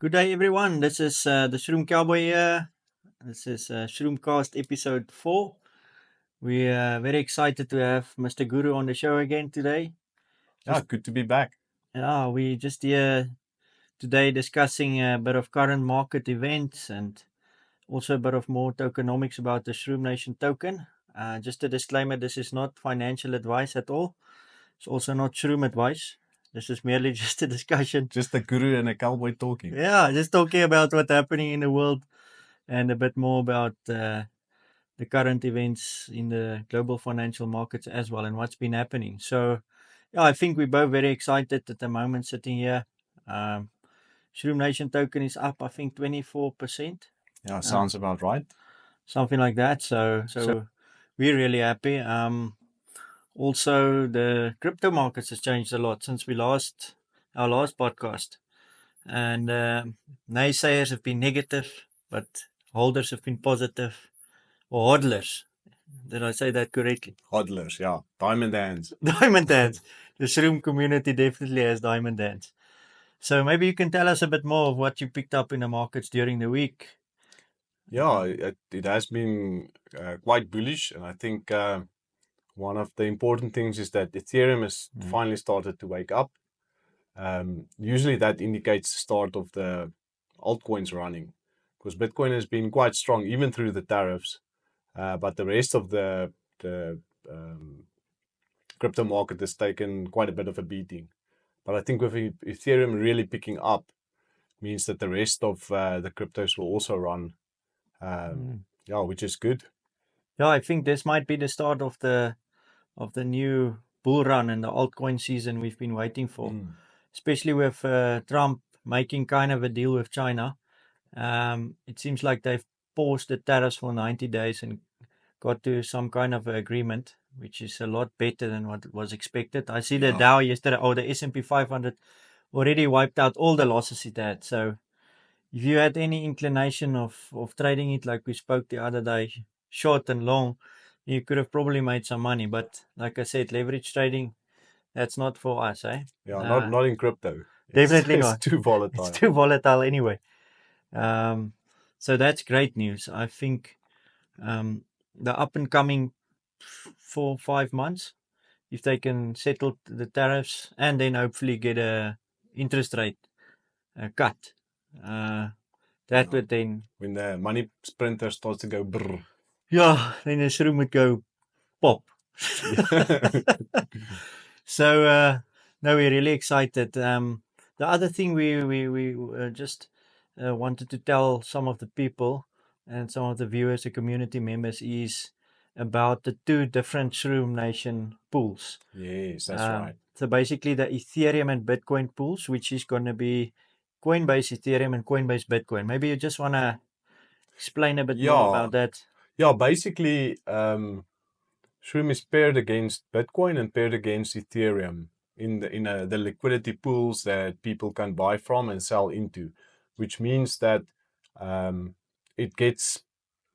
Good day, everyone. This is the Shroom Cowboy here. This is Shroomcast episode 4. We are very excited to have Mr. Guru on the show again today. Yeah, good to be back. We just here today discussing a bit of current market events and also a bit of more tokenomics about the Shroom Nation token. Just a disclaimer, this is not financial advice at all. It's also not Shroom advice. This is merely just a discussion. Just a guru and a cowboy talking. Yeah, just talking about what's happening in the world and a bit more about the current events in the global financial markets as well and what's been happening. So, yeah, I think we're both very excited at the moment sitting here. Shroom Nation token is up, I think, 24%. Yeah, sounds about right. Something like that. So we're really happy. Also, the crypto markets has changed a lot since our last podcast. And naysayers have been negative, but holders have been positive. Or hodlers. Did I say that correctly? Hodlers, yeah. Diamond hands. Diamond hands. The Shroom community definitely has diamond hands. So maybe you can tell us a bit more of what you picked up in the markets during the week. Yeah, it has been quite bullish. And I think one of the important things is that Ethereum has finally started to wake up. Usually that indicates the start of the altcoins running, because Bitcoin has been quite strong even through the tariffs. But the rest of the crypto market has taken quite a bit of a beating. But I think with Ethereum really picking up means that the rest of the cryptos will also run, which is good. Yeah, I think this might be the start of the new bull run and the altcoin season we've been waiting for, especially with Trump making kind of a deal with China. It seems like they've paused the tariffs for 90 days and got to some kind of agreement, which is a lot better than what was expected. I see the Dow yesterday, the S&P 500 already wiped out all the losses it had. So if you had any inclination of trading it like we spoke the other day, short and long, you could have probably made some money. But like I said, leverage trading, that's not for us, eh? Yeah, not in crypto. Definitely not. It's too volatile. It's too volatile anyway. So that's great news. I think the up and coming 4-5 months, if they can settle the tariffs and then hopefully get a interest rate cut, that would then, when the money printer starts to go brr. Yeah, then the shroom would go pop. So no, we're really excited. The other thing we just wanted to tell some of the people and some of the viewers, the community members, is about the two different Shroom Nation pools. Yes, that's right. So basically the Ethereum and Bitcoin pools, which is going to be Coinbase Ethereum and Coinbase Bitcoin. Maybe you just want to explain a bit more about that. Yeah, basically, Shroom is paired against Bitcoin and paired against Ethereum in the liquidity pools that people can buy from and sell into, which means that it gets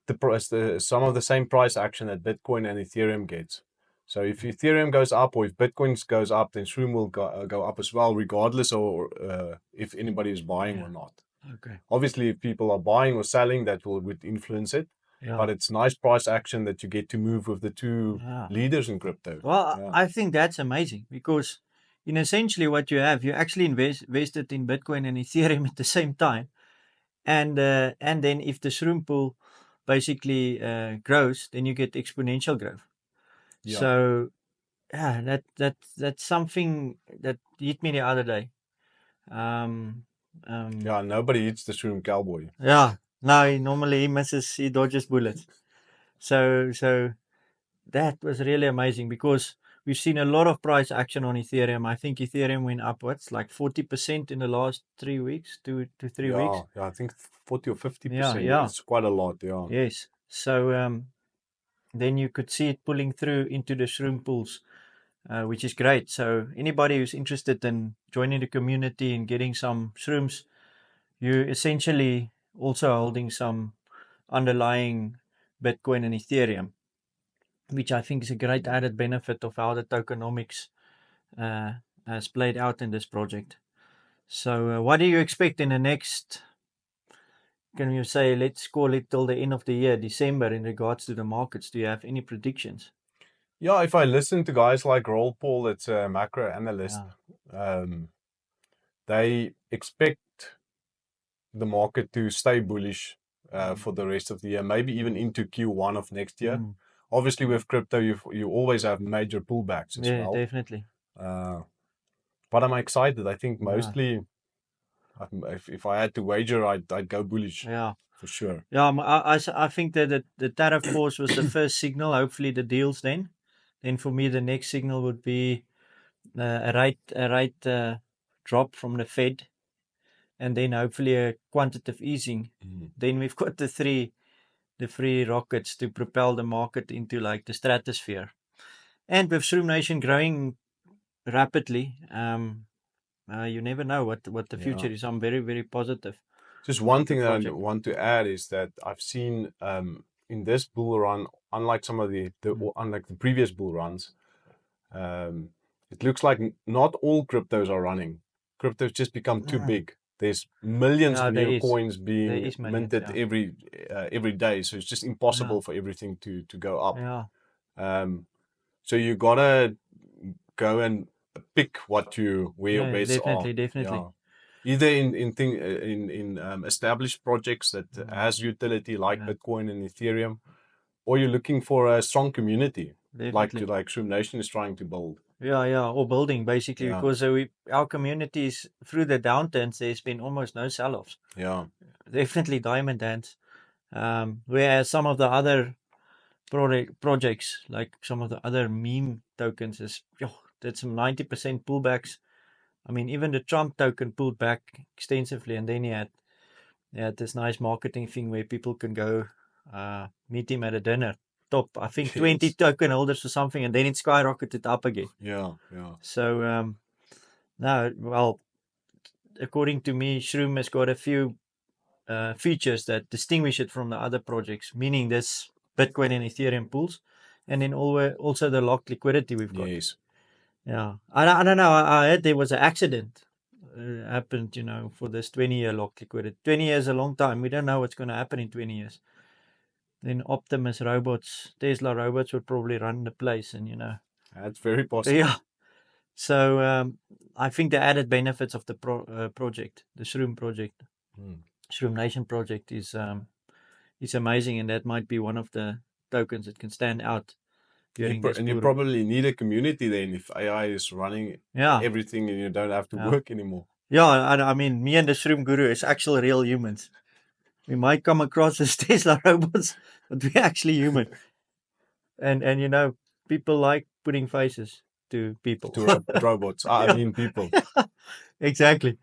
some of the same price action that Bitcoin and Ethereum gets. So if Ethereum goes up or if Bitcoin goes up, then Shroom will go up as well, regardless of if anybody is buying or not. Okay. Obviously, if people are buying or selling, that would influence it. Yeah. But it's nice price action that you get to move with the two leaders in crypto. Well, I think that's amazing because in essentially what you have, you actually invested in Bitcoin and Ethereum at the same time. And then if the Shroom pool basically grows, then you get exponential growth. Yeah. So yeah, that's something that hit me the other day. Yeah, nobody hits the Shroom cowboy. Yeah, no, normally he dodges bullets. So that was really amazing because we've seen a lot of price action on Ethereum. I think Ethereum went upwards like 40% in the last 3 weeks, 2 to 3 weeks. Yeah, I think 40 or 50%. Yeah. It's quite a lot, yeah. Yes. So then you could see it pulling through into the Shroom pools, which is great. So anybody who's interested in joining the community and getting some Shrooms, you're essentially also holding some underlying Bitcoin and Ethereum, which I think is a great added benefit of how the tokenomics has played out in this project. So what do you expect in the next, can you say, let's call it till the end of the year, December, in regards to the markets? Do you have any predictions? Yeah, if I listen to guys like Roll Paul, that's a macro analyst, they expect the market to stay bullish for the rest of the year, maybe even into Q1 of next year. Obviously, with crypto, you always have major pullbacks as well. Definitely. But I'm excited. I think mostly, if I had to wager, I'd go bullish. Yeah, for sure. Yeah, I think that the tariff pause was the first signal. Hopefully, the deals then. Then for me, the next signal would be a rate drop from the Fed, and then hopefully a quantitative easing. Then we've got the three rockets to propel the market into like the stratosphere. And with Shroom Nation growing rapidly, you never know what the future is. I'm very, very positive. Just one thing that I want to add is that I've seen in this bull run, unlike some of unlike the previous bull runs, it looks like not all cryptos are running. Cryptos just become too big. There's millions of new coins being minted every day, so it's just impossible for everything to go up. So you gotta go and pick where your bets are. Definitely. Either in established projects that has utility like Bitcoin and Ethereum, or you're looking for a strong community like Shroom Nation is trying to build. Or building basically, because our communities through the downturns, there's been almost no sell-offs. Definitely diamond hands. Whereas some of the other projects, like some of the other meme tokens, that's some 90% pullbacks. I mean, even the Trump token pulled back extensively, and then he had this nice marketing thing where people can go meet him at a dinner. Top, I think 20 token holders or something, and then it skyrocketed up again. So according to me, Shroom has got a few features that distinguish it from the other projects, meaning this Bitcoin and Ethereum pools, and then also the locked liquidity we've got. I don't know. I heard there was an accident happened, for this 20-year locked liquidity. 20 years is a long time. We don't know what's going to happen in 20 years. Then Optimus robots, Tesla robots would probably run the place, and that's very possible. Yeah. So I think the added benefits of the project, the Shroom project, Shroom Nation project, is amazing, and that might be one of the tokens that can stand out. And you probably need a community then if AI is running everything and you don't have to work anymore. I mean, me and the Shroom Guru is actual real humans. We might come across as Tesla robots, but we're actually human. And people like putting faces to people. To robots. I mean people. Exactly.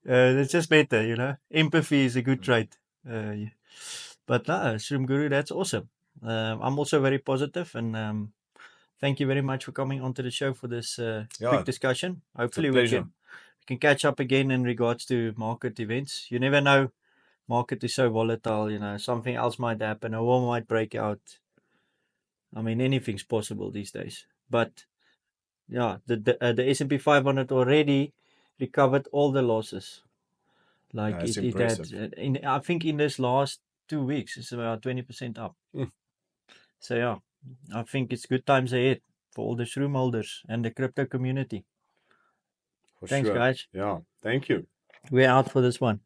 It's just better, Empathy is a good trait. But Shroom Guru, that's awesome. I'm also very positive, and thank you very much for coming onto the show for this quick discussion. Hopefully we can catch up again in regards to market events. You never know. Market is so volatile, something else might happen. A war might break out. I mean, anything's possible these days. But the S&P 500 already recovered all the losses. Like it had, I think in this last 2 weeks, it's about 20% up. So I think it's good times ahead for all the Shroom holders and the crypto community. Thanks, guys. Yeah, thank you. We're out for this one.